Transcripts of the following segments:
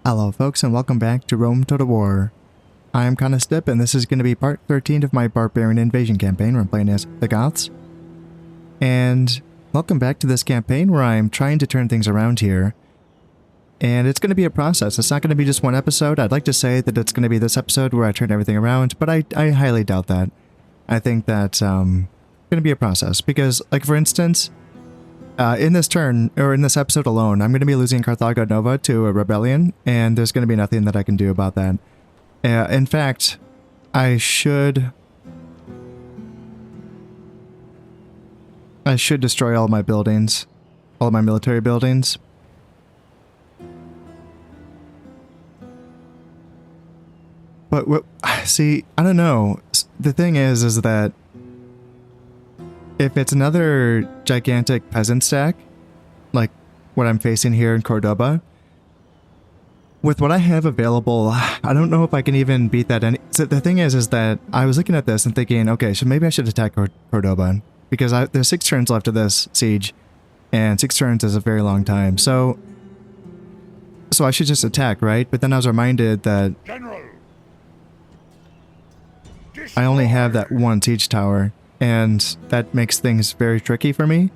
Hello folks and welcome back to Rome Total War. I'm Stip and this is going to be part 13 of my Barbarian invasion campaign where I'm playing as the Goths. And welcome back to this campaign where I'm trying to turn things around here. And it's going to be a process. It's not going to be just one episode. I'd like to say that it's going to be this episode where I turn everything around, but I highly doubt that. I think that's going to be a process because, like, for instance, in this turn, or in this episode alone, I'm going to be losing Carthago Nova to a rebellion, and there's going to be nothing that I can do about that. In fact, I should destroy all my buildings, all my military buildings. But see, I don't know. The thing is that if it's another gigantic peasant stack, like what I'm facing here in Cordoba, with what I have available, I don't know if I can even beat that. So the thing is that I was looking at this and thinking, okay, so maybe I should attack Cordoba, because there's 6 turns left of this siege, and 6 turns is a very long time. So I should just attack, right? But then I was reminded that I only have that one siege tower, and that makes things very tricky for me.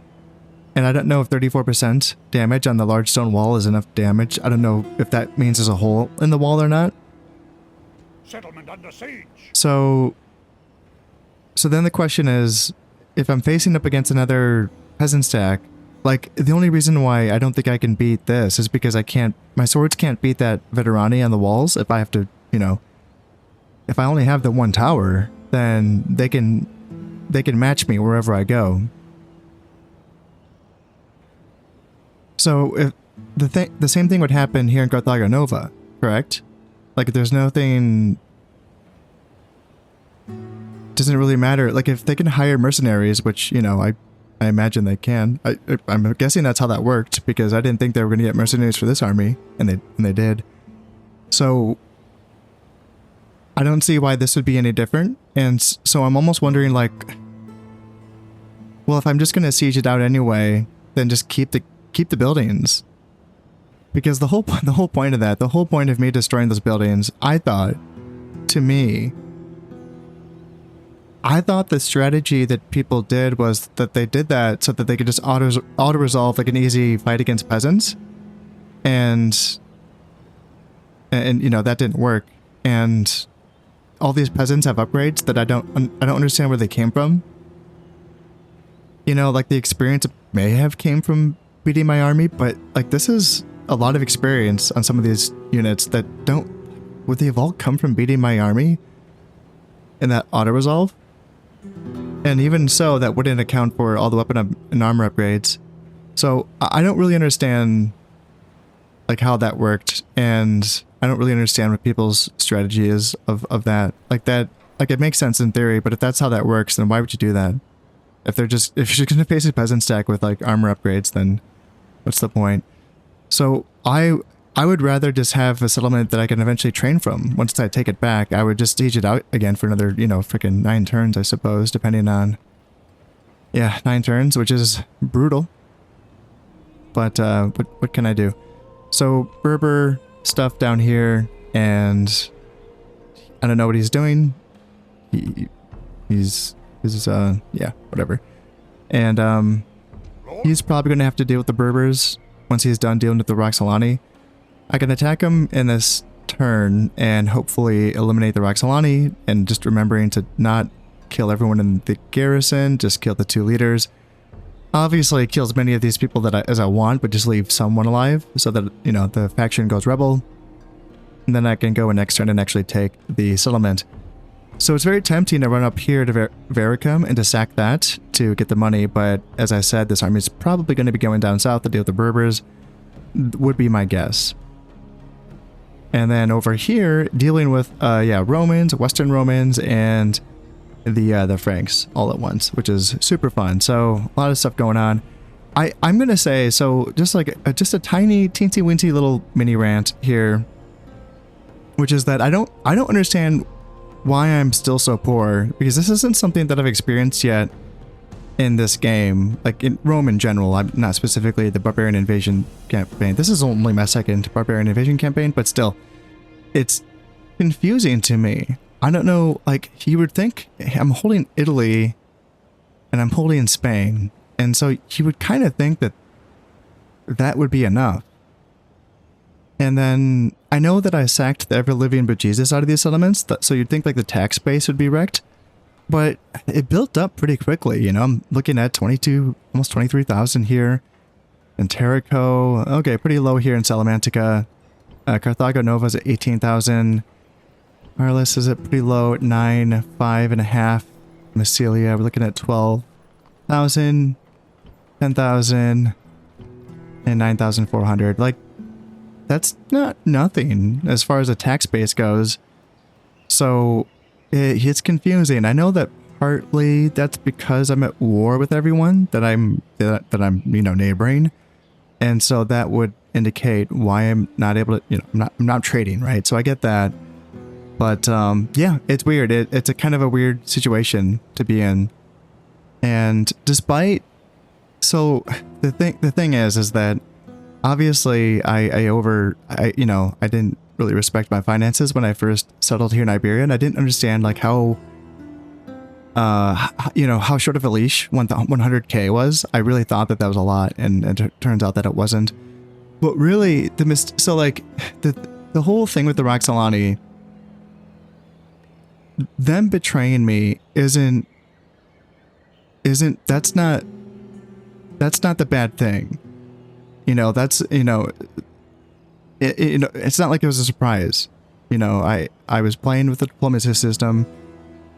And I don't know if 34% damage on the large stone wall is enough damage. I don't know if that means there's a hole in the wall or not. Settlement under siege. So then the question is, if I'm facing up against another peasant stack, like, the only reason why I don't think I can beat this is because my swords can't beat that veterani on the walls. If I have to, if I only have the one tower, then they can match me wherever I go. So if the same thing would happen here in Carthago Nova, correct? Like, there's nothing. Doesn't really matter. Like, if they can hire mercenaries, which I imagine they can. I'm guessing that's how that worked, because I didn't think they were going to get mercenaries for this army, and they did. So I don't see why this would be any different, and so I'm almost wondering, like, well, if I'm just going to siege it out anyway, then just keep the buildings. Because the whole point of that, the whole point of me destroying those buildings, I thought the strategy that people did was that they did that so that they could just auto-resolve, like, an easy fight against peasants. And that didn't work. And all these peasants have upgrades that I don't understand where they came from. Like, the experience may have came from beating my army, but, like, this is a lot of experience on some of these units that would they have all come from beating my army in that auto-resolve? And even so, that wouldn't account for all the weapon and armor upgrades. So I don't really understand, like, how that worked, and I don't really understand what people's strategy is of that. Like, it makes sense in theory, but if that's how that works, then why would you do that? If you're just going to face a peasant stack with, like, armor upgrades, then what's the point? So I would rather just have a settlement that I can eventually train from. Once I take it back, I would just siege it out again for another, freaking 9 turns, I suppose, depending on, 9 turns, which is brutal. But what can I do? So Berber stuff down here, and I don't know what he's doing. He's whatever. And he's probably going to have to deal with the Berbers once he's done dealing with the Roxolani. I can attack him in this turn and hopefully eliminate the Roxolani, and just remembering to not kill everyone in the garrison, just kill the 2 leaders. Obviously kill as many of these people as I want, but just leave someone alive so that, the faction goes rebel. And then I can go in next turn and actually take the settlement. So it's very tempting to run up here to Vericum and to sack that to get the money, but as I said, this army is probably going to be going down south to deal with the Berbers, would be my guess. And then over here, dealing with, Romans, Western Romans, and the Franks all at once, which is super fun. So a lot of stuff going on. I'm going to say, so just like just a tiny, teensy-weensy little mini rant here, which is that I don't understand why I'm still so poor, because this isn't something that I've experienced yet in this game, like in Rome in general. I'm not specifically the Barbarian Invasion campaign. This is only my second Barbarian Invasion campaign, but still, it's confusing to me. I don't know, like, you would think I'm holding Italy and I'm holding Spain, and so you would kind of think that that would be enough. And then I know that I sacked the ever-living bejesus out of these settlements, so you'd think like the tax base would be wrecked, but it built up pretty quickly. You know, I'm looking at 22, almost 23,000 here in Terrico. Okay, pretty low here in Salamantica. Carthago Nova's at 18,000. Arles is at pretty low at 9, 5.5. Massilia, we're looking at 12,000, 10,000, and 9,400. Like, that's not nothing as far as the tax base goes. So it's confusing. I know that partly that's because I'm at war with everyone that I'm neighboring, and so that would indicate why I'm not able to, I'm not trading, right? So I get that. But yeah, it's weird. It's a kind of a weird situation to be in. And despite, so the thing is that obviously I didn't really respect my finances when I first settled here in Iberia, and I didn't understand like how short of a leash 100k was. I really thought that was a lot, and it turns out that it wasn't. But really, the whole thing with the Roxolani, them betraying me isn't that's not the bad thing. It's not like it was a surprise. I was playing with the diplomacy system,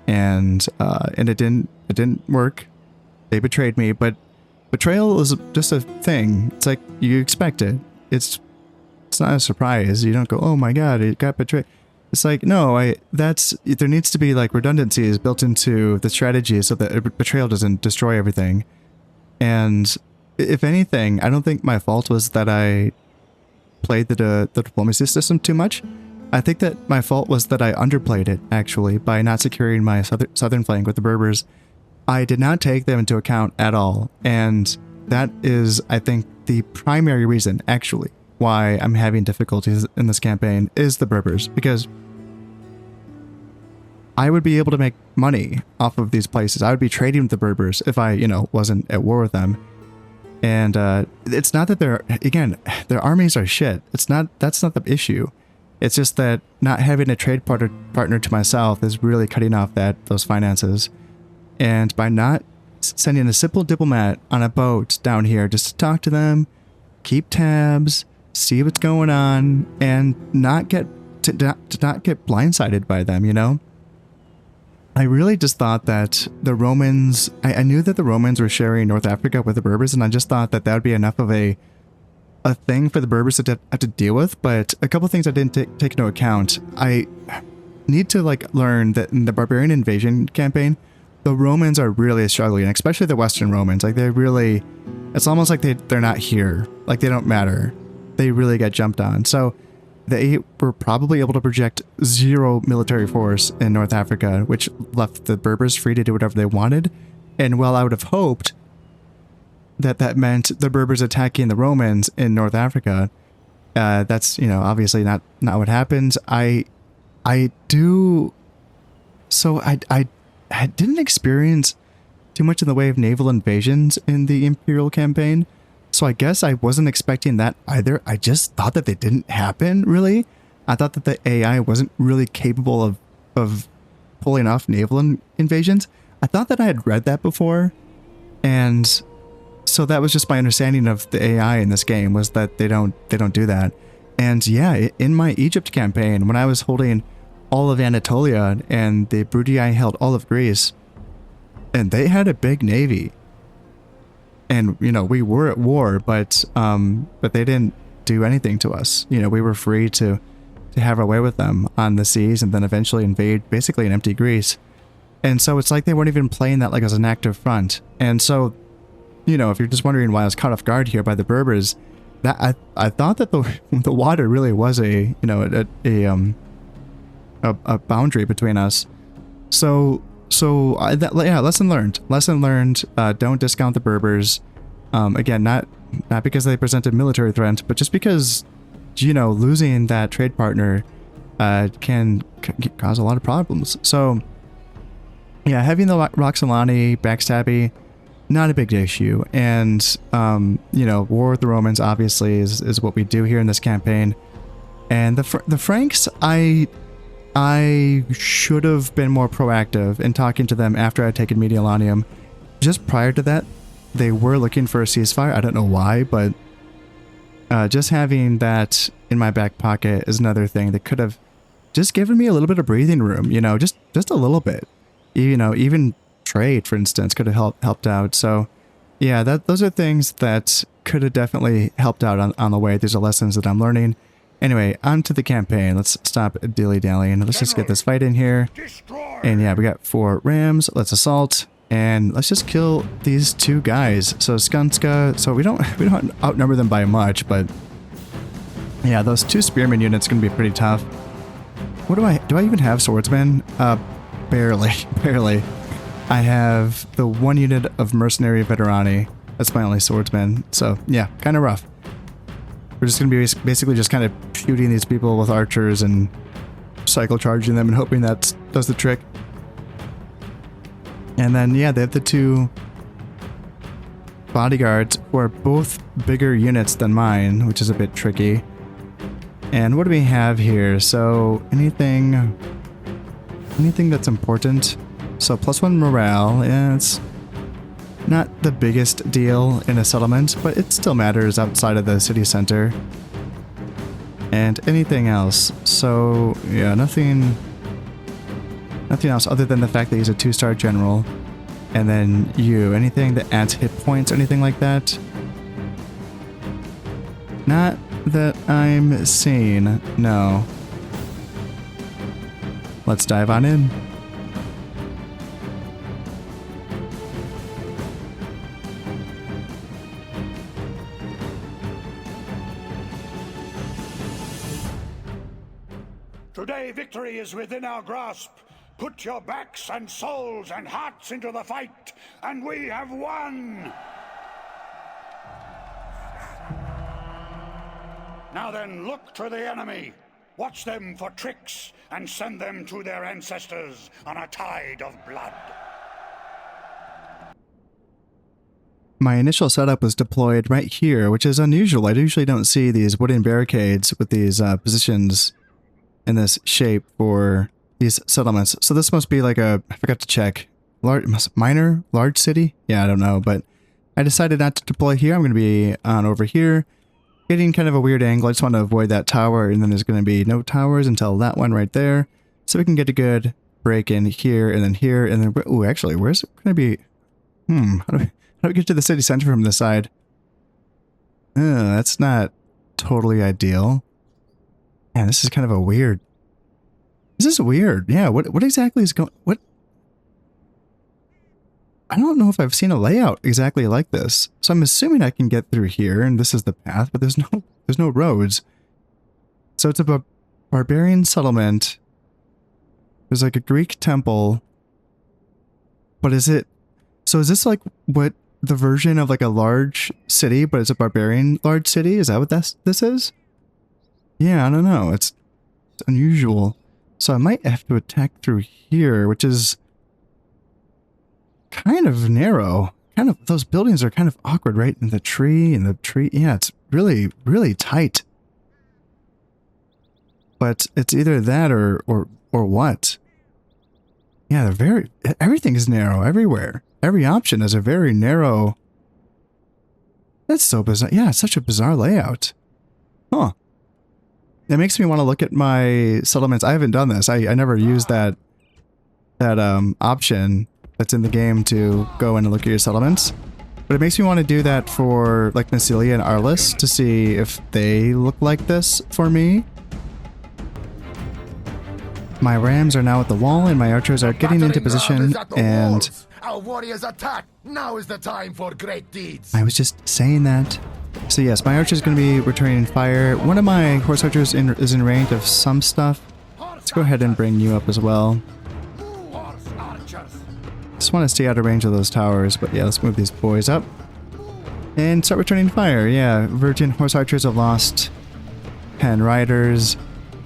and it didn't work. They betrayed me, but betrayal is just a thing. It's like you expect it. It's not a surprise. You don't go, oh my god, it got betrayed. It's like, no, there needs to be like redundancies built into the strategy so that betrayal doesn't destroy everything. And if anything, I don't think my fault was that I played the diplomacy system too much. I think that my fault was that I underplayed it, actually, by not securing my southern flank with the Berbers. I did not take them into account at all, and that is, I think, the primary reason, actually, why I'm having difficulties in this campaign is the Berbers, because I would be able to make money off of these places. I would be trading with the Berbers if I, wasn't at war with them. And it's not that their armies are shit. That's not the issue. It's just that not having a trade partner to myself is really cutting off those finances. And by not sending a simple diplomat on a boat down here just to talk to them, keep tabs, see what's going on, and not get blindsided by them, I really just thought that the Romans, I knew that the Romans were sharing North Africa with the Berbers, and I just thought that would be enough of a thing for the Berbers to have to deal with. But a couple things I didn't take into account. I need to learn that in the Barbarian Invasion campaign, the Romans are really struggling, especially the Western Romans. It's almost like they're not here. Like they don't matter. They really get jumped on. So they were probably able to project 0 military force in North Africa, which left the Berbers free to do whatever they wanted. And while I would have hoped that meant the Berbers attacking the Romans in North Africa, that's, obviously not what happens. I didn't experience too much in the way of naval invasions in the Imperial campaign. So I guess I wasn't expecting that either. I just thought that they didn't happen, really. I thought that the AI wasn't really capable of pulling off naval invasions. I thought that I had read that before. And so that was just my understanding of the AI in this game, was that they don't do that. And yeah, in my Egypt campaign, when I was holding all of Anatolia and the Brudii held all of Greece, and they had a big navy. And, we were at war, but they didn't do anything to us. We were free to have our way with them on the seas, and then eventually invade basically an empty Greece. And so it's like they weren't even playing that as an active front. And so, if you're just wondering why I was caught off guard here by the Berbers, that I thought that the water really was a boundary between us. So So yeah, lesson learned. Lesson learned. Don't discount the Berbers. Again, not because they present a military threat, but just because, you know, losing that trade partner can cause a lot of problems. So yeah, having the Roxolani backstabby, not a big issue. And you know, war with the Romans obviously is what we do here in this campaign. And the Franks, I should have been more proactive in talking to them after I'd taken Mediolanium. Just prior to that, they were looking for a ceasefire. I don't know why, but just having that in my back pocket is another thing that could have just given me a little bit of breathing room, you know, just a little bit. You know, even trade, for instance, could have helped out. So yeah, those are things that could have definitely helped out on the way. These are lessons that I'm learning. Anyway, on to the campaign. Let's stop dilly-dallying. Let's just get this fight in here. And yeah, we got 4 rams. Let's assault. And let's just kill these 2 guys. So Skanska, so we don't outnumber them by much, but yeah, those 2 spearman units can be pretty tough. What do I even have swordsmen? Barely. I have the 1 unit of mercenary veterani. That's my only swordsman. So yeah, kind of rough. We're just going to be basically just kind of shooting these people with archers and cycle charging them and hoping that does the trick. And then, yeah, they have the 2 bodyguards who are both bigger units than mine, which is a bit tricky. And what do we have here? So anything that's important? So +1 morale. Yeah, it's not the biggest deal in a settlement, but it still matters outside of the city center. And anything else. So yeah, nothing else other than the fact that he's a 2-star general. And then anything that adds hit points or anything like that? Not that I'm seeing, no. Let's dive on in. Today victory is within our grasp. Put your backs and souls and hearts into the fight, and we have won! Now then, look to the enemy. Watch them for tricks, and send them to their ancestors on a tide of blood. My initial setup was deployed right here, which is unusual. I usually don't see these wooden barricades with these positions in this shape for these settlements. So this must be like I forgot to check, large city? Yeah, I don't know, but I decided not to deploy here. I'm going to be on over here, getting kind of a weird angle. I just want to avoid that tower, and then there's going to be no towers until that one right there. So we can get a good break in here, and then, ooh, actually, where's it going to be? How do we get to the city center from this side? That's not totally ideal. Man, this is kind of a weird. This is weird. Yeah, what exactly is going... What? I don't know if I've seen a layout exactly like this. So I'm assuming I can get through here, and this is the path, but there's no roads. So it's a barbarian settlement. There's like a Greek temple. But is it... So is this like what the version of like a large city, but it's a barbarian large city? Is that what this is? Yeah, I don't know. It's unusual. So I might have to attack through here, which is kind of narrow. Those buildings are kind of awkward, right? And the tree, yeah, it's really, really tight. But it's either that or what? Yeah, everything is narrow everywhere. Every option is a very narrow. That's so bizarre. Yeah, it's such a bizarre layout. Huh. It makes me want to look at my settlements. I haven't done this. I never used that option that's in the game to go in and look at your settlements. But it makes me want to do that for like Massilia and Arlis to see if they look like this for me. My rams are now at the wall and my archers are getting into position, and our warriors attack. Now is the time for great deeds. I was just saying that. So yes, my archer is going to be returning fire. One of my horse archers is in range of some stuff. Let's go ahead and bring you up as well. Horse archers, Just want to stay out of range of those towers, but yeah, let's move these boys up. And start returning fire. Yeah, Virgin Horse Archers have lost 10 riders.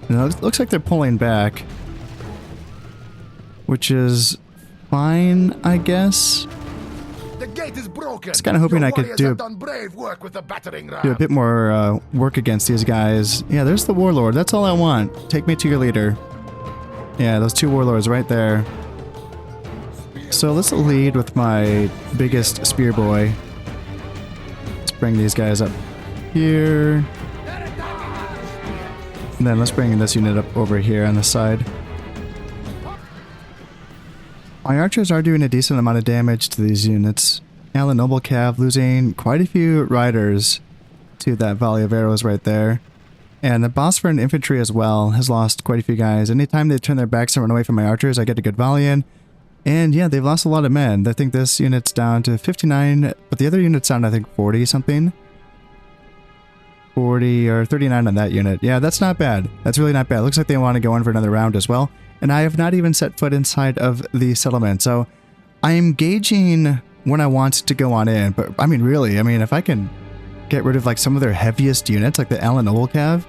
And it looks like they're pulling back. Which is fine, I guess. The gate is broken. I was kind of hoping I could do a bit more work against these guys. Yeah, there's the warlord. That's all I want. Take me to your leader. Yeah, those two warlords right there. So let's lead with my biggest spear boy. Let's bring these guys up here. And then let's bring this unit up over here on the side. My archers are doing a decent amount of damage to these units. Alan Noble Cav losing quite a few riders to that volley of arrows right there. And the Bosphorus infantry as well has lost quite a few guys. Anytime they turn their backs and run away from my archers, I get a good volley in. And yeah, they've lost a lot of men. I think this unit's down to 59, but the other unit's down to, I think, 40 something. 40 or 39 on that unit. Yeah, that's not bad. That's really not bad. Looks like they want to go in for another round as well. And I have not even set foot inside of the settlement. So I am gauging when I want to go on in. But I mean, really, if I can get rid of like some of their heaviest units, like the Alan Noble Cav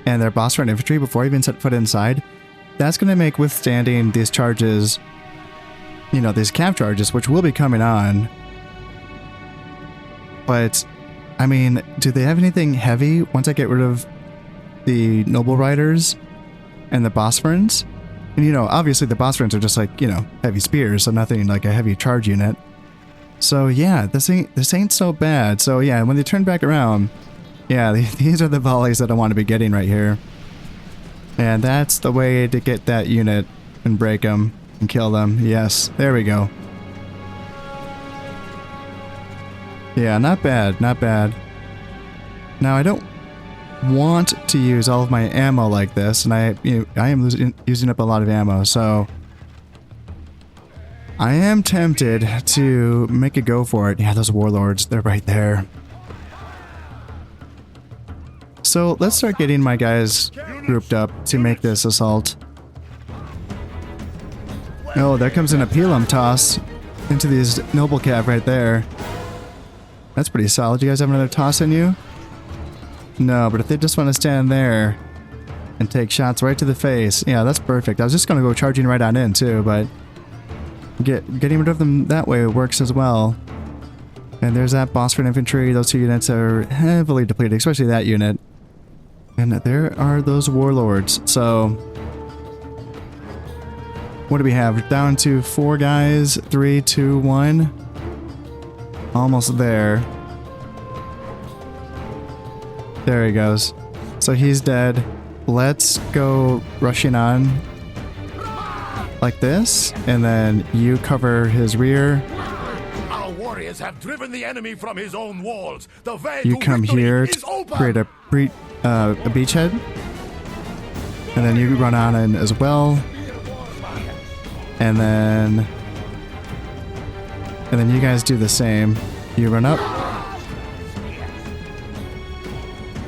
and their Bosphorus infantry before I even set foot inside, that's going to make withstanding these charges, you know, these cav charges, which will be coming on. But I mean, do they have anything heavy once I get rid of the Noble Riders and the Bosphorans? And you know, obviously the Bosphorans are just like, you know, heavy spears, so nothing like a heavy charge unit. So yeah, this ain't so bad. So yeah, when they turn back around, yeah, these are the volleys that I want to be getting right here. And that's the way to get that unit and break them and kill them. Yes, there we go. Yeah, not bad, not bad. Now I don't want to use all of my ammo like this, and I am using up a lot of ammo, so I am tempted to make a go for it. Yeah, those warlords, they're right there. So let's start getting my guys grouped up to make this assault. Oh, there comes an Apelum toss into these Noble Cav right there. That's pretty solid. You guys have another toss in you? No, but if they just want to stand there and take shots right to the face, yeah, that's perfect. I was just going to go charging right on in too, but getting rid of them that way works as well. And there's that Bosphorus infantry. Those two units are heavily depleted, especially that unit. And there are those warlords. So what do we have? Down to 4 guys. 3, 2, 1. Almost there. There he goes. So he's dead. Let's go rushing on like this, and then you cover his rear. Our warriors have driven the enemy from his own walls. The way You to come victory here is to open. create a beachhead, and then you run on in as well, and then you guys do the same. You run up.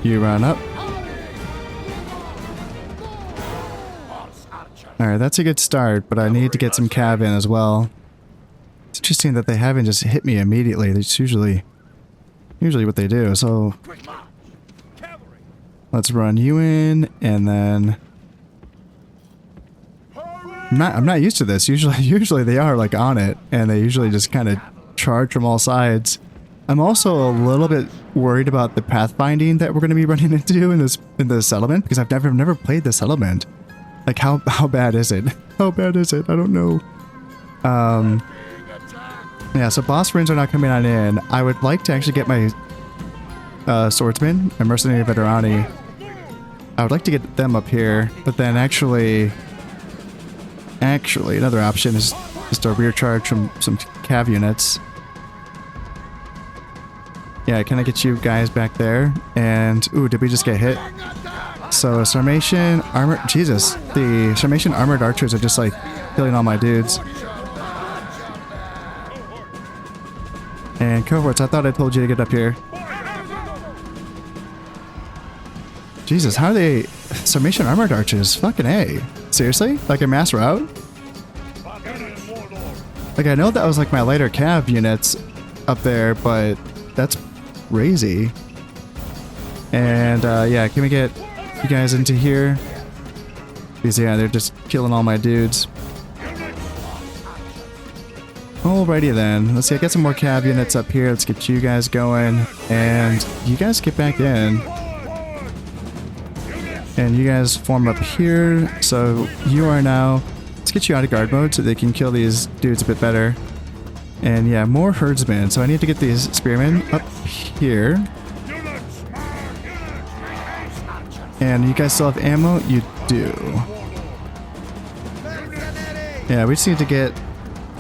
You run up. Alright, that's a good start, but I need to get some cav in as well. It's interesting that they haven't just hit me immediately. That's usually what they do, so let's run you in, and then I'm not used to this. Usually they are like on it, and they usually just kind of charge from all sides. I'm also a little bit worried about the pathfinding that we're going to be running into in this settlement, because I've never played this settlement. Like, how bad is it? How bad is it? I don't know. Yeah, so Bosphorans are not coming on in. I would like to actually get my swordsman, my mercenary veterani. I would like to get them up here, but then actually another option is just a rear charge from some cav units. Yeah, can I get you guys back there? And, ooh, did we just get hit? So, Sarmatian armor... Jesus. The Sarmatian armored archers are just, like, killing all my dudes. And cohorts, I thought I told you to get up here. Jesus, how are they... Sarmatian armored archers? Fucking A. Seriously? Like a mass route? Like, I know that was like my lighter cav units up there, but that's crazy. And yeah, can we get you guys into here? Because yeah, they're just killing all my dudes. Alrighty then. Let's see, I got some more cav units up here. Let's get you guys going. And you guys get back in. And you guys form up here. So you are now... Let's get you out of guard mode so they can kill these dudes a bit better. And yeah, more herdsmen. So I need to get these spearmen up here. And you guys still have ammo? You do. Yeah, we just need to get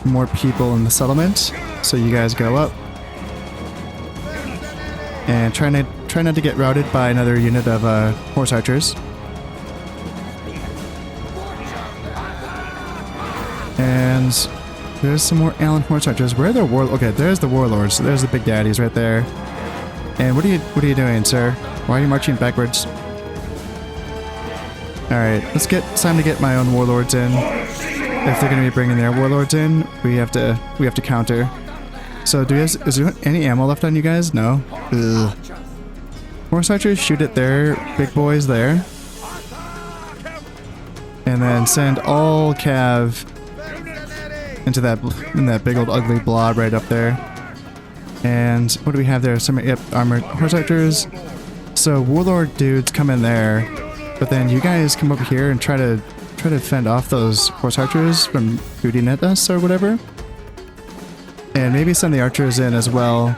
more people in the settlement. So you guys go up. And try not to get routed by another unit of horse archers. And there's some more Allen horse archers. Where are the okay, there's the warlords. So there's the big daddies right there. And what are you doing, sir? Why are you marching backwards? Alright, it's time to get my own warlords in. If they're gonna be bringing their warlords in, we have to counter. So is there any ammo left on you guys? No? Ugh. Horse archers shoot at their big boys there. And then send all cav into that big old ugly blob right up there. And what do we have there? Some armored horse archers. So warlord dudes come in there, but then you guys come over here and try to fend off those horse archers from shooting at us or whatever. And maybe send the archers in as well,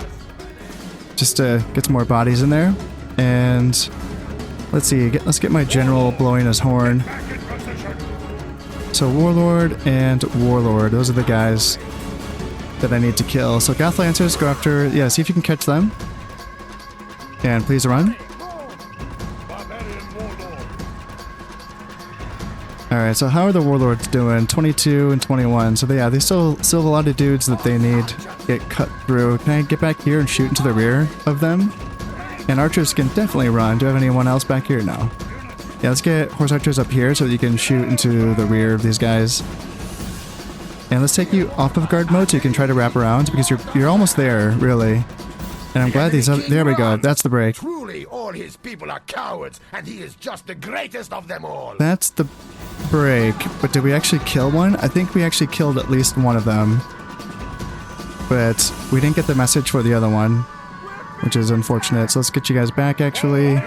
just to get some more bodies in there. And let's see, let's get my general blowing his horn. So warlord and warlord, those are the guys that I need to kill. So Goth Lancers, go after, yeah, see if you can catch them. And please run. Alright, so how are the warlords doing? 22 and 21. So they still have a lot of dudes that they need to get cut through. Can I get back here and shoot into the rear of them? And archers can definitely run. Do I have anyone else back here? No. Yeah, let's get horse archers up here so that you can shoot into the rear of these guys. And let's take you off of guard mode so you can try to wrap around, because you're almost there, really. And I'm glad these other... There we go. That's the break. Truly, all his people are cowards, and he is just the greatest of them all. That's the break. But did we actually kill one? I think we actually killed at least one of them. But we didn't get the message for the other one, which is unfortunate. So let's get you guys back, actually.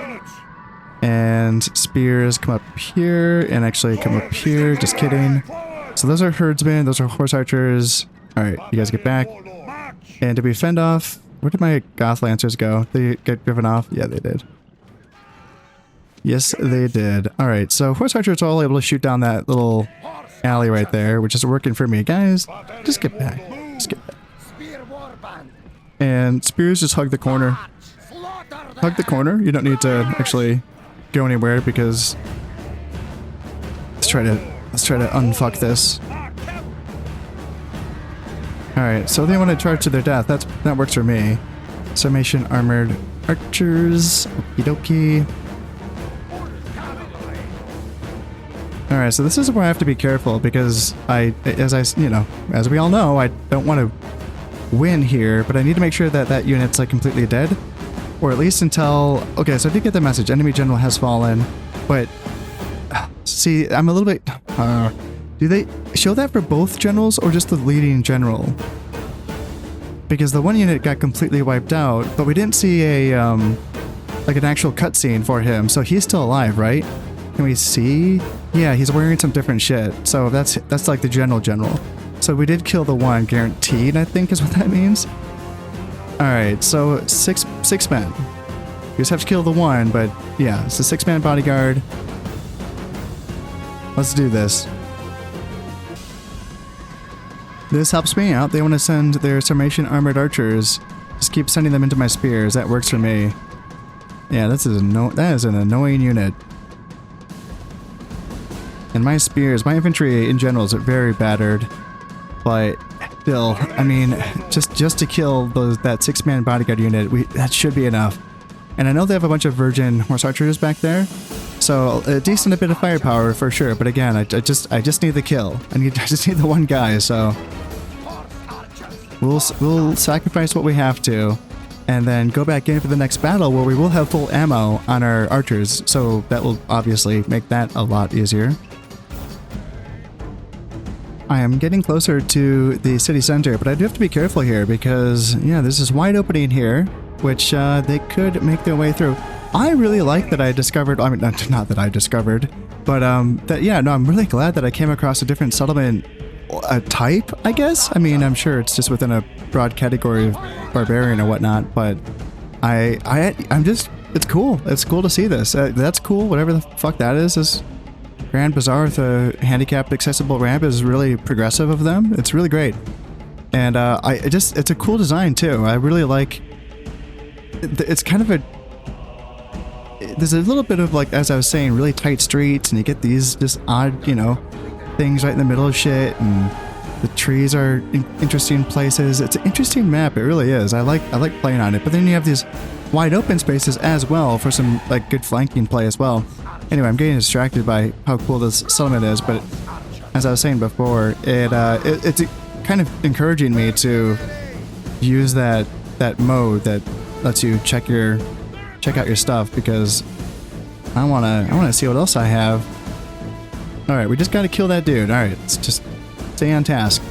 And spears come up here, and actually come up here. Just kidding. So those are herdsmen, those are horse archers. Alright, you guys get back. And did we fend off? Where did my Goth Lancers go? They get driven off? Yeah, they did. Yes, they did. Alright, so horse archers are all able to shoot down that little alley right there, which is working for me. Guys, just get back. Just get back. And spears just hug the corner. Hug the corner. You don't need to actually go anywhere, because let's try to unfuck this. Alright, so they want to charge to their death. That works for me. Summation armored archers. Okie dokie. Alright, so this is where I have to be careful, because as we all know, I don't want to win here, but I need to make sure that that unit's like completely dead. Or at least until... Okay, so I did get the message. Enemy general has fallen. But... See, I'm a little bit... do they show that for both generals or just the leading general? Because the one unit got completely wiped out, but we didn't see a, like an actual cutscene for him. So he's still alive, right? Can we see? Yeah, he's wearing some different shit. So that's like the general. So we did kill the one, guaranteed, I think is what that means. Alright, so six men. You just have to kill the one, but yeah, it's a 6-man bodyguard. Let's do this. This helps me out. They want to send their Summation armored archers. Just keep sending them into my spears. That works for me. Yeah, that is an annoying unit. And my spears, my infantry in general is very battered. But still, I mean, just to kill that 6-man bodyguard unit, that should be enough. And I know they have a bunch of virgin horse archers back there, so a decent bit of firepower for sure. But again, I just need the kill. I just need the one guy. So We'll sacrifice what we have to, and then go back in for the next battle where we will have full ammo on our archers. So that will obviously make that a lot easier. I am getting closer to the city center, but I do have to be careful here because, yeah, there's this wide opening here, which they could make their way through. I really like that I discovered, I mean, not that I discovered, but that, yeah, no, I'm really glad that I came across a different settlement type, I guess. I mean, I'm sure it's just within a broad category of barbarian or whatnot, but I'm just, it's cool. It's cool to see this. That's cool. Whatever the fuck that is Grand Bazaar with a handicapped accessible ramp is really progressive of them. It's really great. And it's a cool design too. I really like, it's kind of there's a little bit of, like, as I was saying, really tight streets, and you get these just odd, you know, things right in the middle of shit, and the trees are in interesting places. It's an interesting map, it really is. I like playing on it. But then you have these wide open spaces as well for some, like, good flanking play as well. Anyway, I'm getting distracted by how cool this settlement is, but as I was saying before, it's kind of encouraging me to use that mode that lets you check out your stuff, because I wanna see what else I have. All right, we just gotta kill that dude. All right, let's just stay on task.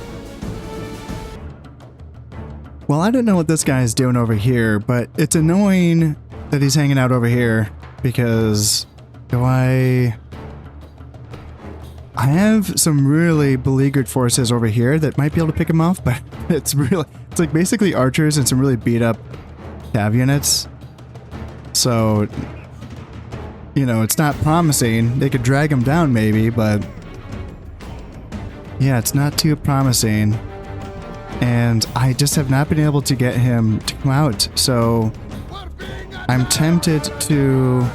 Well, I don't know what this guy's doing over here, but it's annoying that he's hanging out over here because I have some really beleaguered forces over here that might be able to pick him off, but it's like basically archers and some really beat up cav units. So, you know, it's not promising. They could drag him down maybe, but yeah, it's not too promising. And I just have not been able to get him to come out. So I'm tempted to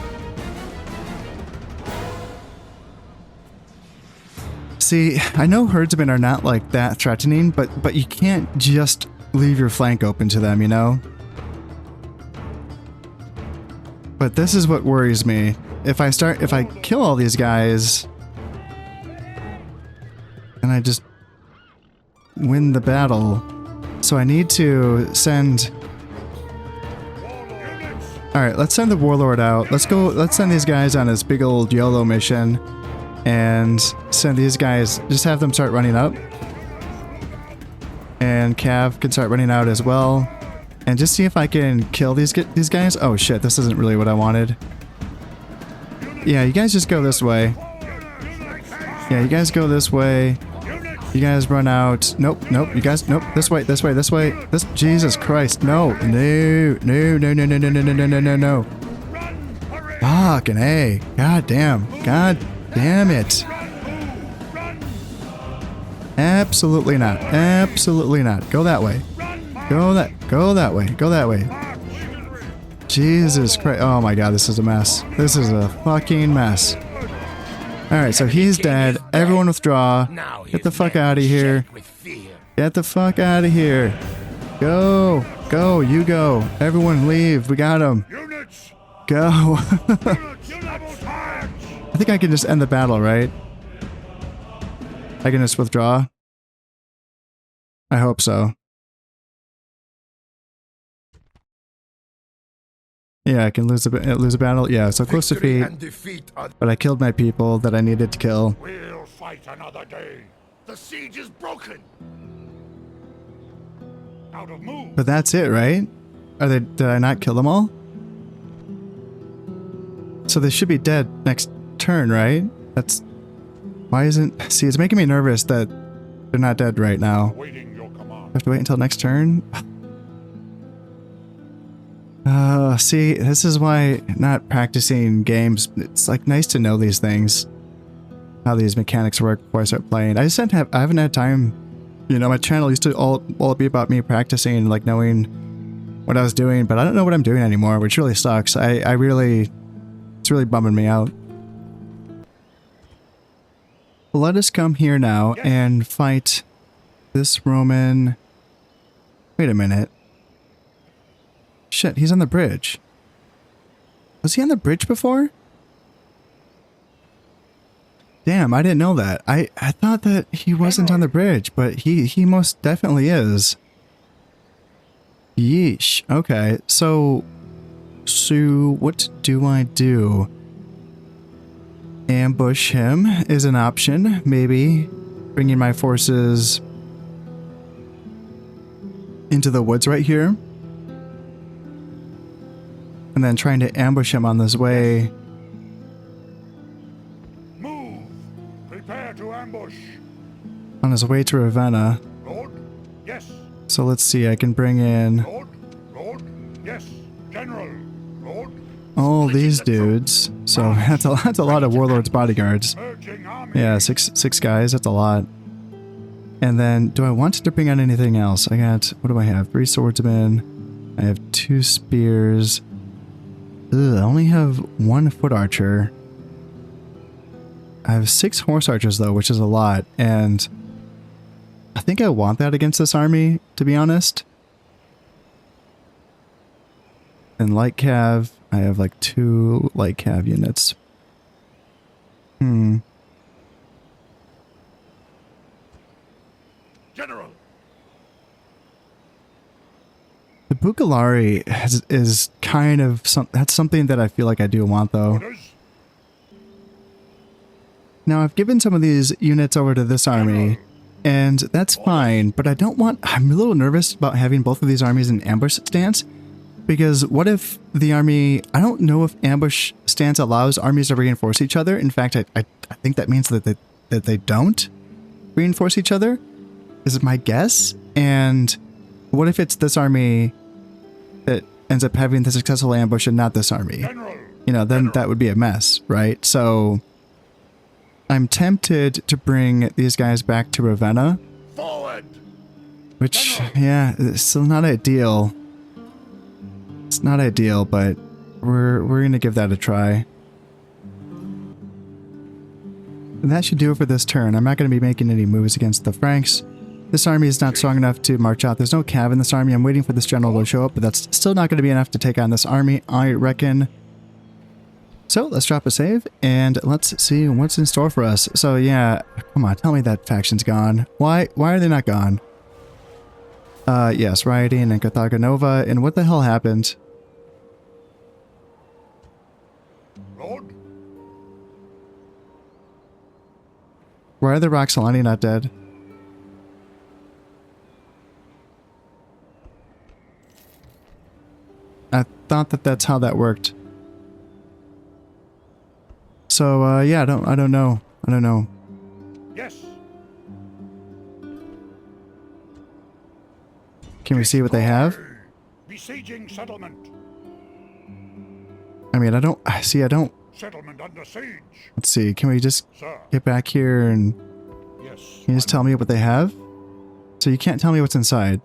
see, I know herdsmen are not like that threatening, but you can't just leave your flank open to them, you know? But this is what worries me. If I kill all these guys and I just win the battle, so I need to send. All right, let's send the warlord out. Let's send these guys on this big old YOLO mission and send these guys, just have them start running up. And Cav can start running out as well. And just see if I can kill these guys. Oh shit, this isn't really what I wanted. Yeah, you guys just go this way. Yeah, you guys go this way. You guys run out. Nope. You guys, nope. This way. This, Jesus Christ. No. Fucking A. God damn it. Absolutely not. Go that way. Go that way. Jesus Christ. Oh my god, this is a mess. This is a fucking mess. Alright, so he's dead. Everyone withdraw. Get the fuck out of here. Get the fuck out of here. Go. You go. Everyone leave. We got him. Go. I think I can just end the battle, right? I can just withdraw. I hope so. Yeah, I can lose a battle. Yeah, so close to defeat, but I killed my people that I needed to kill. We'll fight another day. The siege is broken. Out of move. But that's it, right? Did I not kill them all? So they should be dead next turn, right? Why isn't... See, it's making me nervous that they're not dead right now. Waiting your command. I have to wait until next turn? See, this is why not practicing games, it's like nice to know these things. How these mechanics work before I start playing. I haven't had time, you know, my channel used to all be about me practicing, like knowing what I was doing, but I don't know what I'm doing anymore, which really sucks. It's really bumming me out. Let us come here now and fight this Roman. Wait a minute. Shit, he's on the bridge. Was he on the bridge before? Damn, I didn't know that. I thought that he wasn't on the bridge, but he most definitely is. Yeesh. Okay, so what do I do? Ambush him is an option, maybe. Bringing my forces into the woods right here. And then trying to ambush him on this way. Move! Prepare to ambush! On his way to Ravenna. Lord? Yes. So let's see, I can bring in Lord? Lord? Yes. General? Lord? all these dudes. So that's a lot of Warlord's bodyguards. Urging army. Yeah, six guys, that's a lot. And then, do I want to bring on anything else? I got, what do I have? 3 swordsmen. I have 2 spears. Ugh, I only have 1 foot archer. I have 6 horse archers though, which is a lot, and I think I want that against this army, to be honest. And light cav, I have like 2 light cav units. General! The Bukalari is kind of that's something that I feel like I do want though. Orders? Now I've given some of these units over to this army, and that's fine, but I'm a little nervous about having both of these armies in ambush stance, because what if the army, I don't know if ambush stance allows armies to reinforce each other. In fact, I think that means that they don't reinforce each other, is my guess. And what if it's this army that ends up having the successful ambush and not this army? General! You know, then that would be a mess, right? So I'm tempted to bring these guys back to Ravenna, Forward! which, yeah, it's still not ideal. It's not ideal, but we're gonna give that a try. And that should do it for this turn. I'm not gonna be making any moves against the Franks. This army is not strong enough to march out. There's no cav in this army. I'm waiting for this general to show up, but that's still not going to be enough to take on this army, I reckon. So let's drop a save and let's see what's in store for us. So yeah, come on, tell me that faction's gone. Why are they not gone? Yes, rioting and Carthagonova, and what the hell happened? Lord? Why are the Roxolani not dead? I thought that's how that worked. So yeah, I don't know. Yes. Can we see what they have? Besieging settlement. I mean, I don't. Settlement under siege. Let's see. Can we just Sir. get back here and Yes. can you just tell me what they have? So you can't tell me what's inside.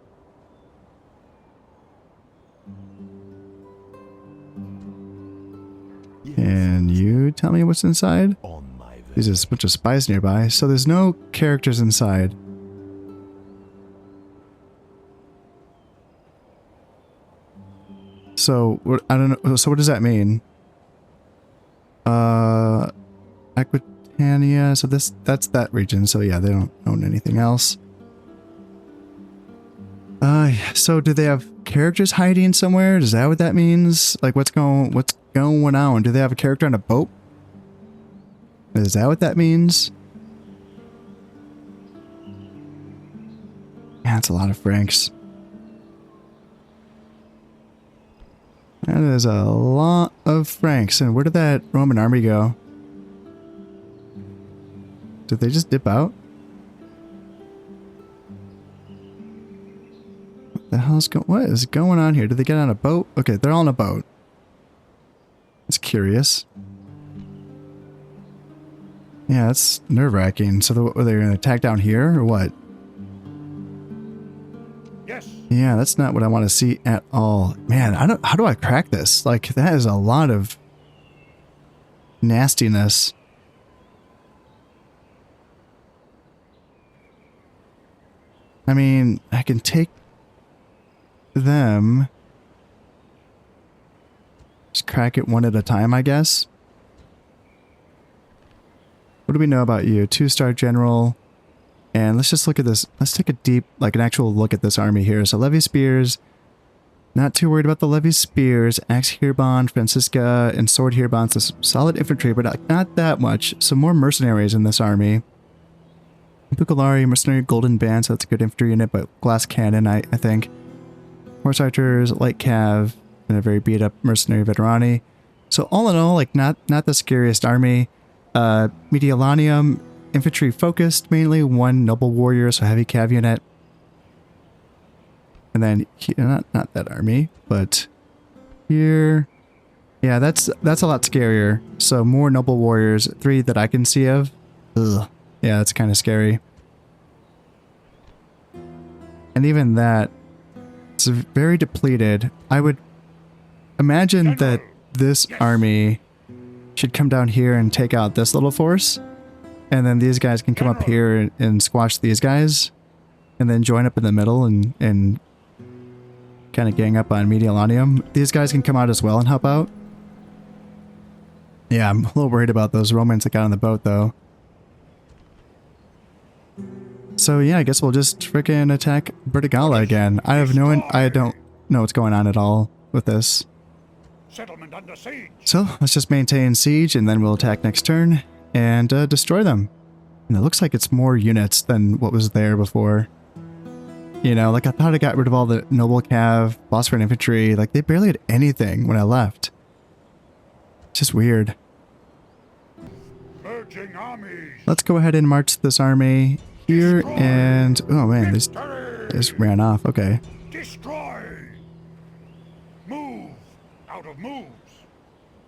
Can you tell me what's inside? There's a bunch of spies nearby, so there's no characters inside. So I don't know. So what does that mean? Aquitania. So that's that region. So yeah, they don't own anything else. So do they have characters hiding somewhere? Is that what that means? Like what's going on? Do they have a character on a boat? Is that what that means? Yeah, that's a lot of Franks. That is a lot of Franks. And where did that Roman army go? Did they just dip out? What is going on here? Did they get on a boat? Okay, they're all on a boat. It's curious. Yeah, that's nerve-wracking. So are they going to attack down here or what? Yes. Yeah, that's not what I want to see at all. Man, how do I crack this? Like, that is a lot of nastiness. I mean, I can take them. Just crack it one at a time, I guess. What do we know about you? 2-star general. And let's just look at this. Let's take a deep, like an actual look at this army here. So levy spears, Not too worried about the Levy Spears, Axe Heerbond, Francisca, and Sword Heerbond. So solid infantry, but not that much. Some more mercenaries in this army. Bukalari, Mercenary Golden Band, so that's a good infantry unit, but Glass Cannon, I think. Horse Archers, Light Cav, and a very beat up Mercenary Veterani. So all in all, like not the scariest army. Medialanium, infantry focused mainly, 1 Noble Warrior, so heavy Cav unit. And then not that army, but here, yeah, that's a lot scarier. So more Noble Warriors, 3 that I can see of. Ugh. Yeah, that's kind of scary. And even that, it's very depleted. I would imagine that this army should come down here and take out this little force, and then these guys can come up here and squash these guys, and then join up in the middle and kind of gang up on Medialanium. These guys can come out as well and help out. Yeah, I'm a little worried about those Romans that got on the boat, though. So yeah, I guess we'll just frickin' attack Burdigala again. I don't know what's going on at all with this. Settlement under siege. So let's just maintain siege, and then we'll attack next turn and destroy them. And it looks like it's more units than what was there before. You know, like I thought I got rid of all the Noble Cav, Phosphorus Infantry. Like they barely had anything when I left. It's just weird. Merging armies. Let's go ahead and march this army here, and oh man, this ran off. Okay. Destroy. Move out of moves.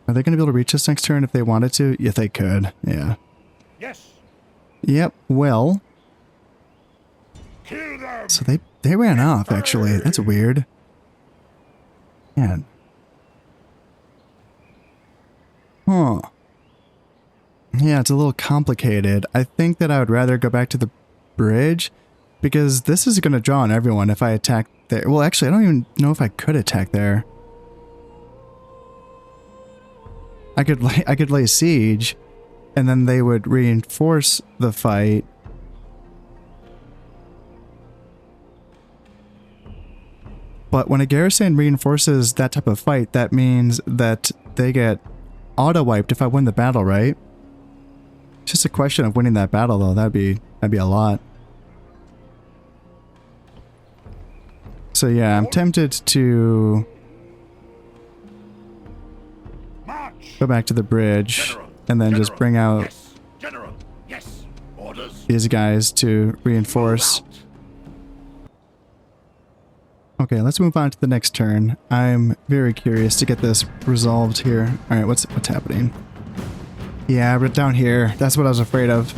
Are they going to be able to reach us next turn if they wanted to? Yeah, they could. Yeah. Yes. Yep. Well. Kill them. So they ran off, actually. That's weird. Man. Huh. Yeah, it's a little complicated. I think that I would rather go back to the bridge, because this is going to draw on everyone if I attack there. Well, actually, I don't even know if I could attack there. I could lay siege, and then they would reinforce the fight. But when a garrison reinforces that type of fight, that means that they get auto-wiped if I win the battle, right? It's just a question of winning that battle, though. That'd be a lot. So yeah, I'm tempted to go back to the bridge and then just bring out these guys to reinforce. Okay, let's move on to the next turn. I'm very curious to get this resolved here. All right, what's happening? Yeah, but down here. That's what I was afraid of.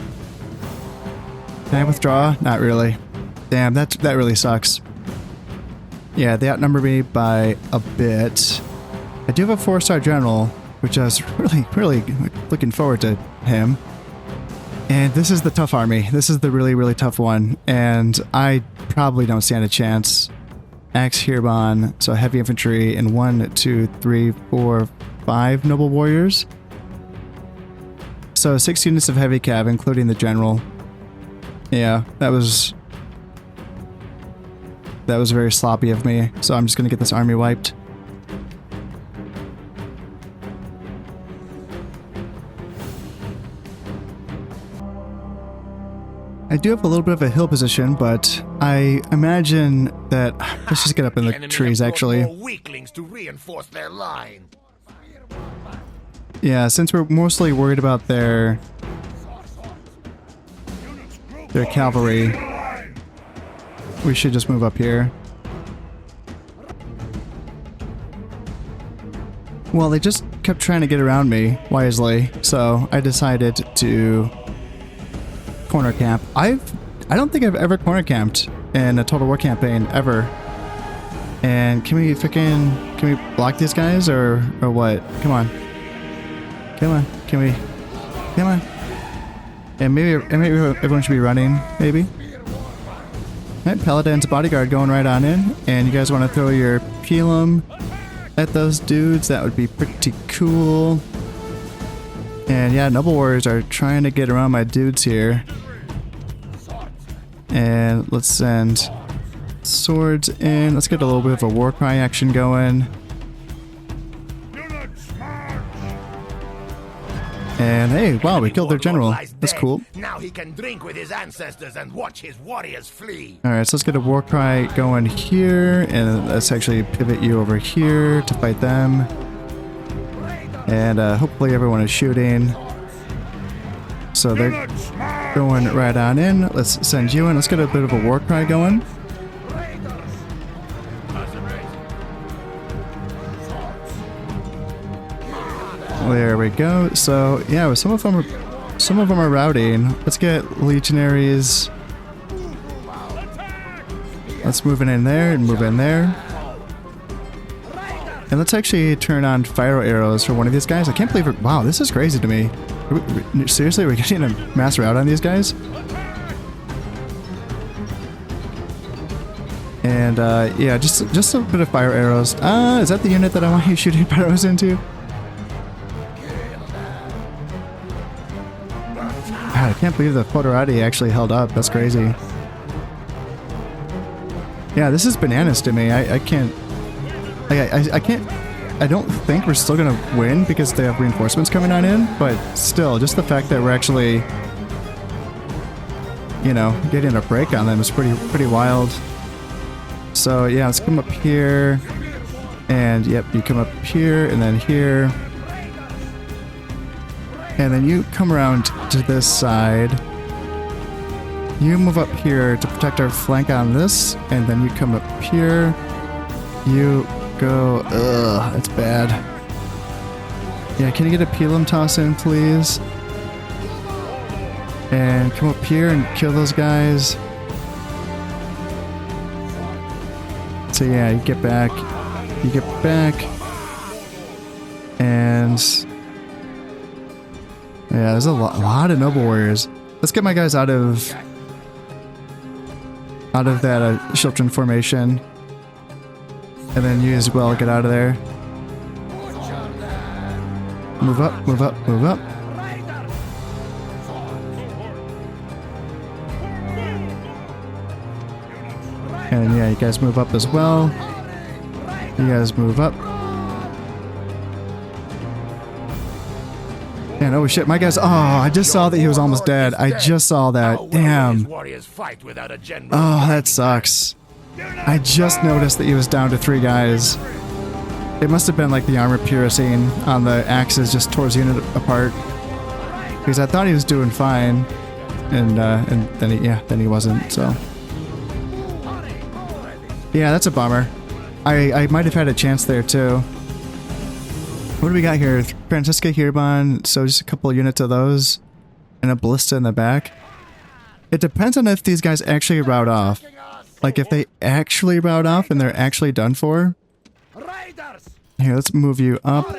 Can I withdraw? Not really. Damn, that really sucks. Yeah, they outnumber me by a bit. I do have a 4-star general, which I was really looking forward to him. And this is the tough army. This is the really tough one. And I probably don't stand a chance. Axe Heerbond, so heavy infantry, and 1, 2, 3, 4, 5 noble warriors. So 6 units of heavy cav, including the general. Yeah, that was very sloppy of me, so I'm just gonna get this army wiped. I do have a little bit of a hill position, but I imagine that let's just get up in the trees, actually. Weaklings to reinforce their line. Yeah, since we're mostly worried about their cavalry, we should just move up here. Well, they just kept trying to get around me wisely, so I decided to corner camp. I don't think I've ever corner camped in a Total War campaign ever. And can we block these guys or what? Come on. Come on. Come on. And maybe everyone should be running, maybe. Alright, Paladin's bodyguard going right on in. And you guys want to throw your Pelum at those dudes? That would be pretty cool. And yeah, Noble Warriors are trying to get around my dudes here. And let's send swords in. Let's get a little bit of a war cry action going. And hey, wow, we killed their general. That's cool. Now he can drink with his ancestors and watch his warriors flee. Alright, so let's get a war cry going here, and let's actually pivot you over here to fight them. And hopefully everyone is shooting. So they're going right on in. Let's send you in. Let's get a bit of a war cry going. There we go. So yeah, some of them are routing. Let's get legionaries. Let's move in there and move in there. And let's actually turn on fire arrows for one of these guys. I can't believe it. Wow, this is crazy to me. Seriously, we're getting a mass rout on these guys? And yeah, just a bit of fire arrows. Is that the unit that I want you shooting arrows into? God, I can't believe the Fotorati actually held up. That's crazy. Yeah, this is bananas to me. I can't. I can't. I don't think we're still gonna win because they have reinforcements coming on in, but still, just the fact that we're actually, you know, getting a break on them is pretty wild. So yeah, let's come up here, and yep, you come up here, and then here, and then you come around to this side. You move up here to protect our flank on this, and then you come up here. You go. Ugh, that's bad. Yeah, can you get a Pelum toss in, please? And come up here and kill those guys. So yeah, you get back. You get back. And yeah, there's a lot of noble warriors. Let's get my guys out of that Shiltron formation. And then you as well get out of there. Move up, move up, move up. And yeah, you guys move up as well. You guys move up. And oh shit, my guy's. Oh, I just saw that he was almost dead. I just saw that. Damn. Oh, that sucks. I just noticed that he was down to 3 guys. It must have been like the armor piercing on the axes just tore his unit apart. Because I thought he was doing fine, and then he wasn't. So yeah, that's a bummer. I might have had a chance there too. What do we got here? Francisca Hirbon, so just a couple of units of those, and a ballista in the back. It depends on if these guys actually rout off. Like if they actually rout off and they're actually done for. Here, let's move you up.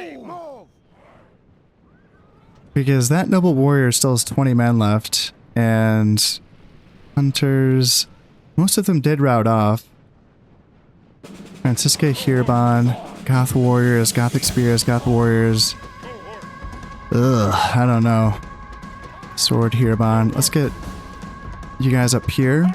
Because that noble warrior still has 20 men left. And hunters, most of them did rout off. Francisca Hirbon, Goth warriors, Gothic spears, Goth warriors. Ugh, I don't know. Sword Hirbon. Let's get you guys up here.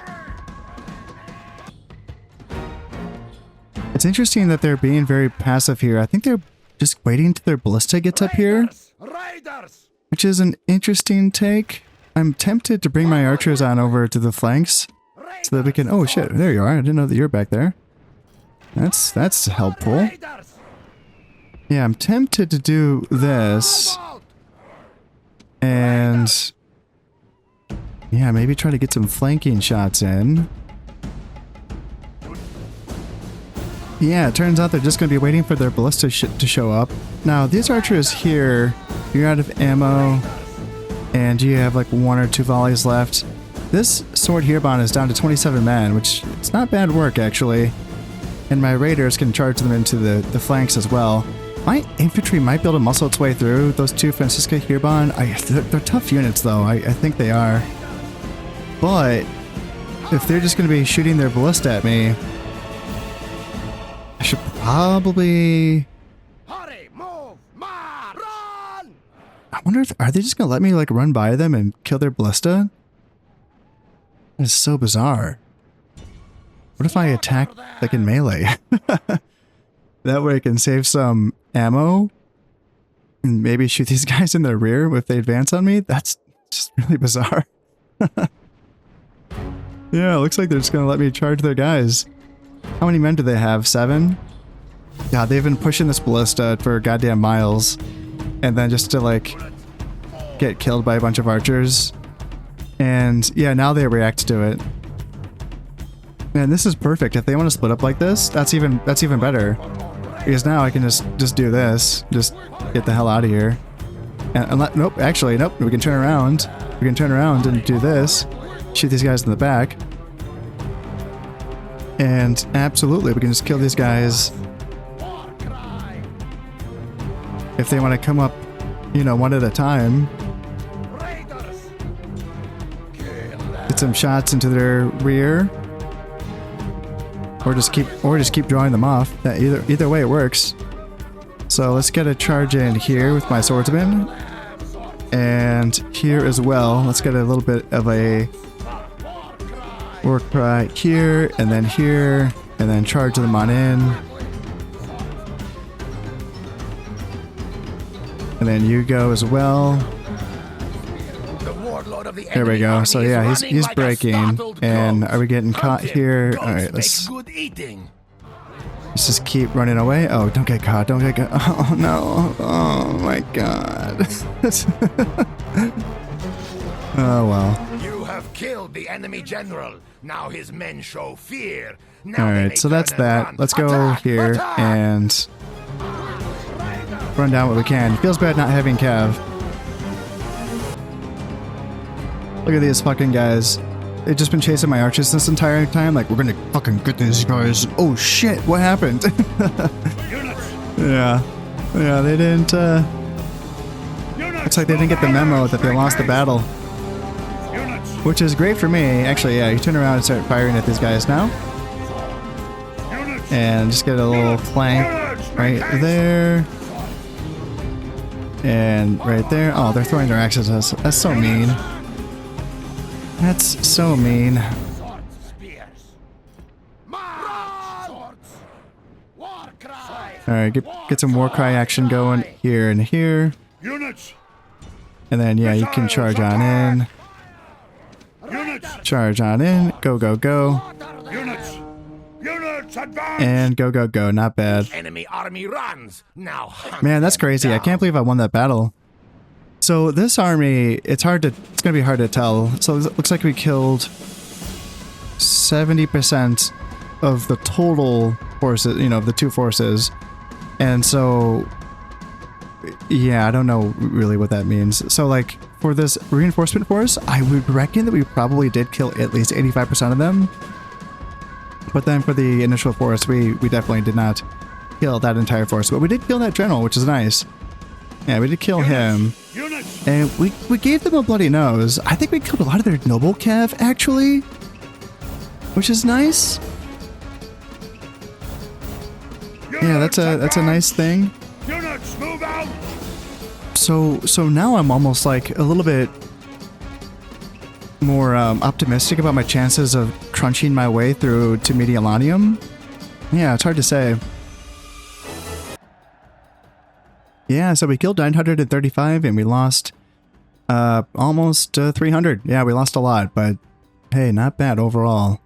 It's interesting that they're being very passive here. I think they're just waiting until their ballista gets up here, which is an interesting take. I'm tempted to bring my archers on over to the flanks so that we can... Oh shit, there you are. I didn't know that you were back there. That's helpful. Yeah, I'm tempted to do this. And... yeah, maybe try to get some flanking shots in. Yeah, it turns out they're just going to be waiting for their ballista to show up. Now, these archers here, you're out of ammo, and you have like 1 or 2 volleys left. This sword Hirbon is down to 27 men, which it's not bad work, actually. And my raiders can charge them into the flanks as well. My infantry might be able to muscle its way through those 2 Francisca Hirbon. They're tough units, though. I think they are. But if they're just going to be shooting their ballista at me, I should probably... Hurry, move, run! I wonder if... are they just going to let me, like, run by them and kill their ballista? That is so bizarre. What if I attack like in melee? That way I can save some ammo and maybe shoot these guys in the rear if they advance on me? That's just really bizarre. Yeah, it looks like they're just gonna let me charge their guys. How many men do they have? 7? God, they've been pushing this ballista for goddamn miles. And then just to like get killed by a bunch of archers. And yeah, now they react to it. Man, this is perfect. If they want to split up like this, that's even better. Because now I can just do this. Just get the hell out of here. And nope, actually, nope. We can turn around. We can turn around and do this. Shoot these guys in the back. And absolutely, we can just kill these guys. If they want to come up, you know, one at a time. Get some shots into their rear. Or just keep drawing them off. Yeah, either way it works. So let's get a charge in here with my swordsman. And here as well. Let's get a little bit of a war cry here, and then charge them on in. And then you go as well. There we go. So yeah, he's breaking. And are we getting caught here? Alright, let's just keep running away. Oh, don't get caught. Don't get caught. Oh no. Oh my god. Oh well. You have killed the enemy general. Now his men show fear. Alright, so that's that. Let's go here and run down what we can. Feels bad not having Cav. Look at these fucking guys. They've just been chasing my archers this entire time. Like, we're gonna fucking get these guys. Oh shit, what happened? Yeah. Yeah, they didn't, looks like they didn't get the memo that they lost the battle. Which is great for me. Actually, yeah, you turn around and start firing at these guys now. And just get a little flank right there. And right there. Oh, they're throwing their axes at us. That's so mean. That's so mean. Alright, get some war cry action going here and here. And then, yeah, you can charge on in. Charge on in. Go, go, go. And go, go, go. Not bad. Enemy army runs. Now, man, that's crazy. I can't believe I won that battle. So this army, it's gonna be hard to tell. So it looks like we killed 70% of the total forces, you know, of the two forces. And so, yeah, I don't know really what that means. So like for this reinforcement force, I would reckon that we probably did kill at least 85% of them. But then for the initial force, we definitely did not kill that entire force. But we did kill that general, which is nice. Yeah, we did kill him. And we gave them a bloody nose. I think we killed a lot of their noble cav, actually. Which is nice. Yeah, that's a nice thing. So now I'm almost like a little bit more optimistic about my chances of crunching my way through to Medialanium. Yeah, it's hard to say. Yeah, so we killed 935 and we lost almost 300. Yeah, we lost a lot, but hey, not bad overall.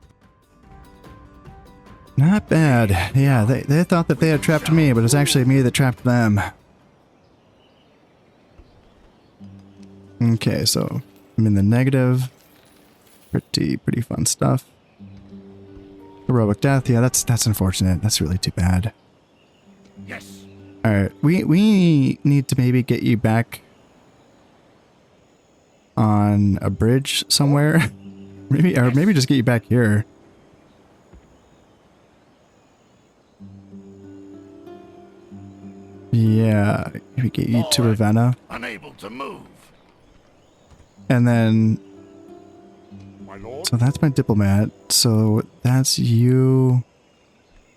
Not bad. Yeah, they thought that they had trapped me, but it's actually me that trapped them. Okay, so I'm in the negative. Pretty fun stuff. Heroic death. Yeah, that's unfortunate. That's really too bad. Yes. All right, we need to maybe get you back on a bridge somewhere. maybe just get you back here. Yeah, maybe get you to Ravenna. Unable to move. And then, so that's my diplomat. So that's you,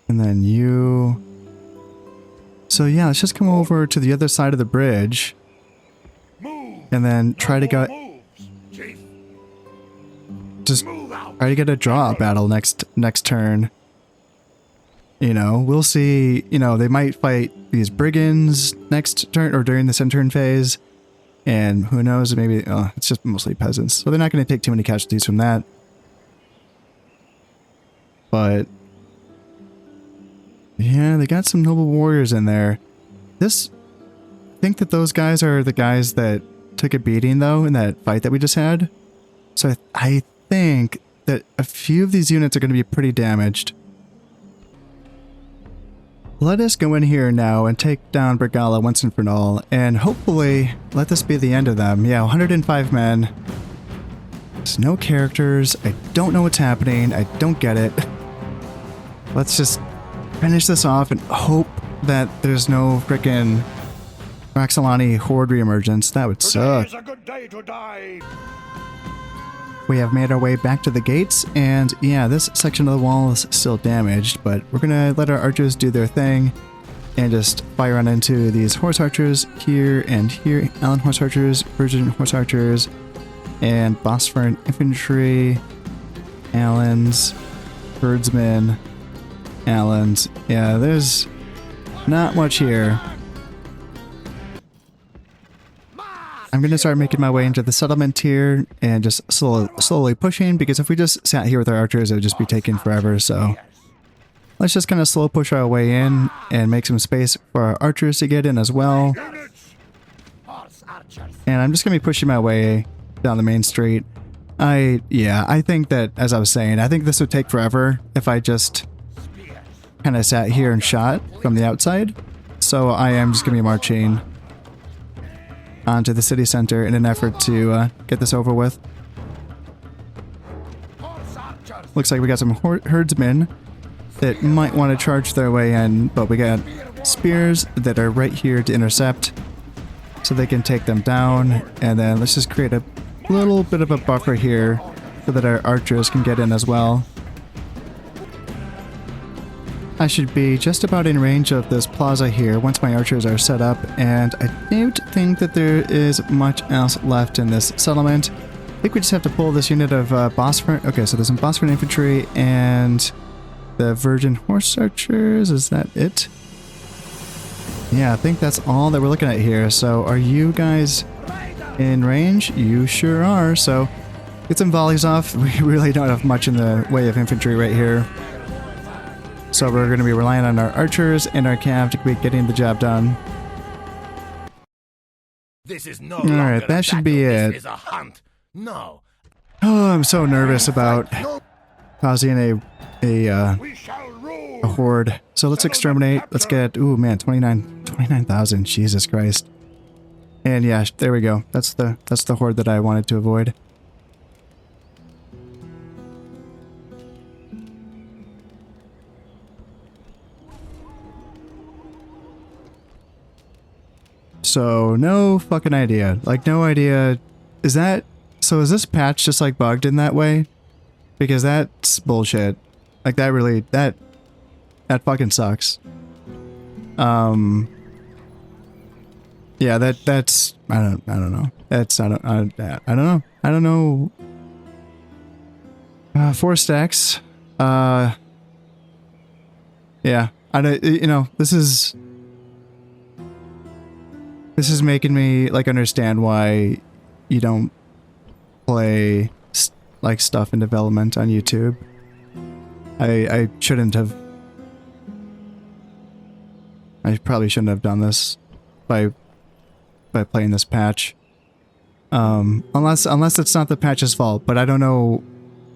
and then you. So yeah, let's just come over to the other side of the bridge, just try to get a draw battle next turn. You know, we'll see. You know, they might fight these brigands next turn or during this turn phase. And who knows, maybe it's just mostly peasants. So they're not going to take too many casualties from that. But yeah, they got some noble warriors in there. I think that those guys are the guys that took a beating though in that fight that we just had. So I think that a few of these units are going to be pretty damaged. Let us go in here now and take down Burdigala once and for all, and hopefully let this be the end of them. Yeah, 105 men. There's no characters. I don't know what's happening. I don't get it. Let's just finish this off and hope that there's no frickin' Roxolani horde reemergence. That would suck. Today is a good day to die. We have made our way back to the gates, and yeah, this section of the wall is still damaged, but we're gonna let our archers do their thing and just fire on into these horse archers here and here. Allen horse archers, Virgin horse archers, and Bosphorus infantry, Allens, herdsmen, Allens. Yeah, there's not much here. I'm going to start making my way into the settlement here and just slowly pushing, because if we just sat here with our archers, it would just be taking forever. So let's just kind of slow push our way in and make some space for our archers to get in as well. And I'm just going to be pushing my way down the main street. I think that, as I was saying, I think this would take forever if I just kind of sat here and shot from the outside. So I am just going to be marching onto the city center in an effort to get this over with. Looks like we got some herdsmen that might want to charge their way in, but we got spears that are right here to intercept so they can take them down. And then let's just create a little bit of a buffer here so that our archers can get in as well. I should be just about in range of this plaza here once my archers are set up, and I don't think that there is much else left in this settlement. I think we just have to pull this unit of Bosphorus. Okay, so there's some Bosphorus infantry and the Virgin horse archers. Is that it? Yeah, I think that's all that we're looking at here. So are you guys in range? You sure are. So get some volleys off. We really don't have much in the way of infantry right here. So we're going to be relying on our archers and our cav to be getting the job done. This is no Alright, that should be it. This is a hunt. No. Oh, I'm so nervous about causing a horde. So let's exterminate. Let's get, ooh man, 29,000. Jesus Christ. And yeah, there we go. That's the horde that I wanted to avoid. So, no fucking idea. Like, no idea. Is this patch just, like, bugged in that way? Because that's bullshit. Like, that really, that fucking sucks. Yeah, that's, I don't know. That's, I don't know. 4 stacks. Yeah, this is making me, like, understand why you don't play, like, stuff in development on YouTube. I probably shouldn't have done this by playing this patch. Unless it's not the patch's fault, but I don't know.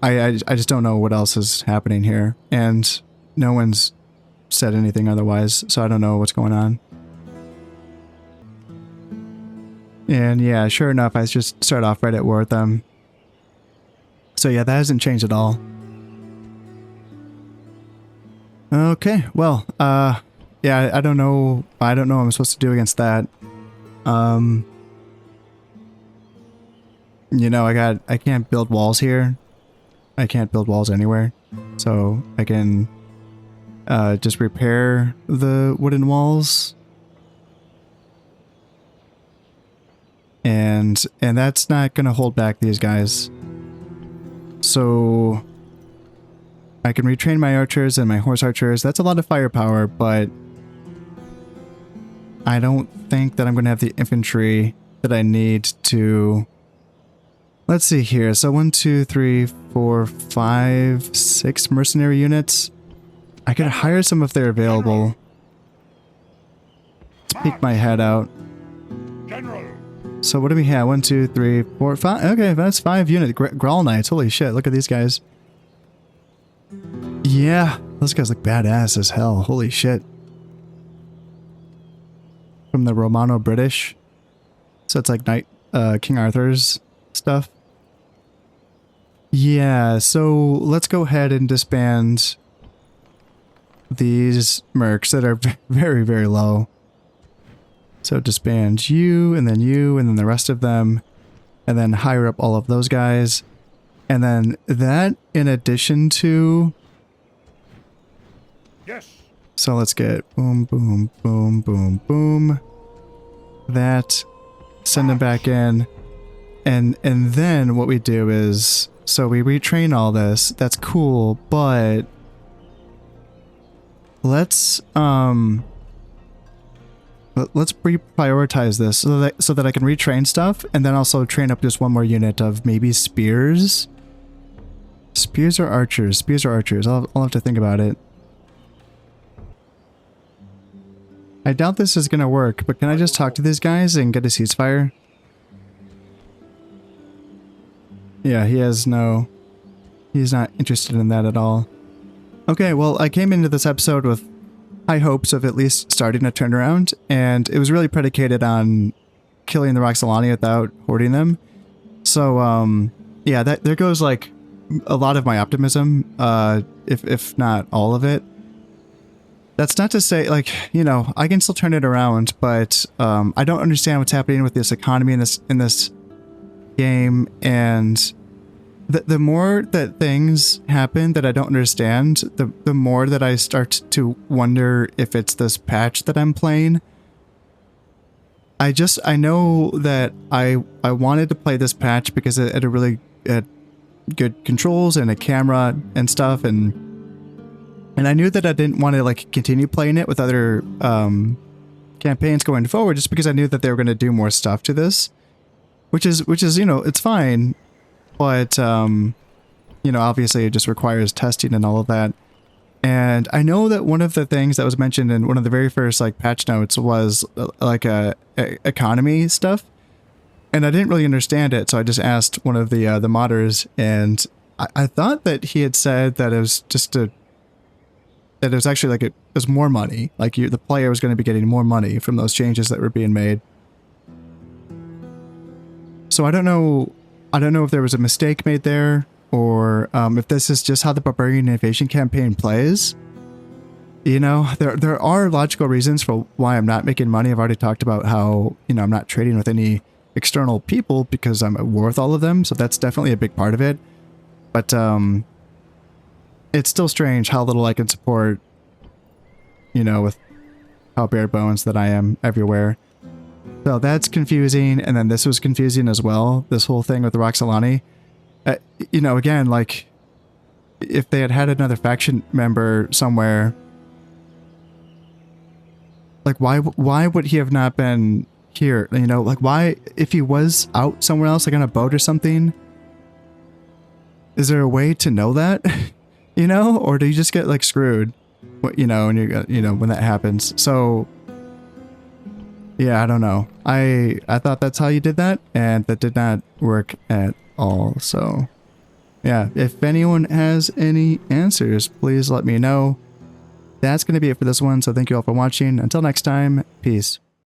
I just don't know what else is happening here, and no one's said anything otherwise, so I don't know what's going on. And yeah, sure enough, I just start off right at war with them. So yeah, that hasn't changed at all. Okay, well, yeah, I don't know what I'm supposed to do against that. You know, I can't build walls here. I can't build walls anywhere. So I can just repair the wooden walls. And that's not going to hold back these guys. So I can retrain my archers and my horse archers. That's a lot of firepower, but I don't think that I'm going to have the infantry that I need to... Let's see here. So 1, 2, 3, 4, 5, 6 mercenary units. I could hire some if they're available. Let's peek my head out. General. So what do we have? 1, 2, 3, 4, 5. Okay, that's 5 units. Grawl Knights. Holy shit, look at these guys. Yeah, those guys look badass as hell. Holy shit. From the Romano-British. So it's like King Arthur's stuff. Yeah, so let's go ahead and disband these mercs that are very, very low. So disband you, and then the rest of them, and then hire up all of those guys. And then that in addition to... Yes. So let's get boom, boom, boom, boom, boom. That. Send them back in. And then what we do is... So we retrain all this. That's cool, but... Let's reprioritize this so that I can retrain stuff, and then also train up just one more unit of maybe spears. Spears or archers? Spears or archers? I'll have to think about it. I doubt this is gonna work, but can I just talk to these guys and get a ceasefire? Yeah, he's not interested in that at all. Okay, well, I came into this episode with high hopes of at least starting a turnaround, and it was really predicated on killing the Roxolani without hoarding them. So, yeah, there goes, like, a lot of my optimism, if not all of it. That's not to say, like, you know, I can still turn it around, but I don't understand what's happening with this economy in this game, and the more that things happen that I don't understand, the more that I start to wonder if it's this patch that I'm playing. I know that I wanted to play this patch because it had a really good controls and a camera and stuff, and I knew that I didn't want to like continue playing it with other campaigns going forward, just because I knew that they were going to do more stuff to this, which is you know, it's fine, but you know, obviously it just requires testing and all of that. And I know that one of the things that was mentioned in one of the very first like patch notes was like a economy stuff, and I didn't really understand it, so I just asked one of the modders, and I thought that he had said that it was just that it was actually like it was more money, like the player was going to be getting more money from those changes that were being made. So I don't know if there was a mistake made there, or if this is just how the Barbarian Invasion campaign plays. You know, there are logical reasons for why I'm not making money. I've already talked about how, you know, I'm not trading with any external people because I'm at war with all of them, so that's definitely a big part of it. But it's still strange how little I can support, you know, with how bare bones that I am everywhere. So that's confusing, and then this was confusing as well, this whole thing with the Roxolani. You know, again, like, if they had another faction member somewhere, like, why would he have not been here? You know, like, why, if he was out somewhere else, like on a boat or something, is there a way to know that? You know, or do you just get like screwed? You know, and you know when that happens. So yeah, I don't know. I thought that's how you did that, and that did not work at all. So yeah, if anyone has any answers, please let me know. That's going to be it for this one. So thank you all for watching. Until next time, peace.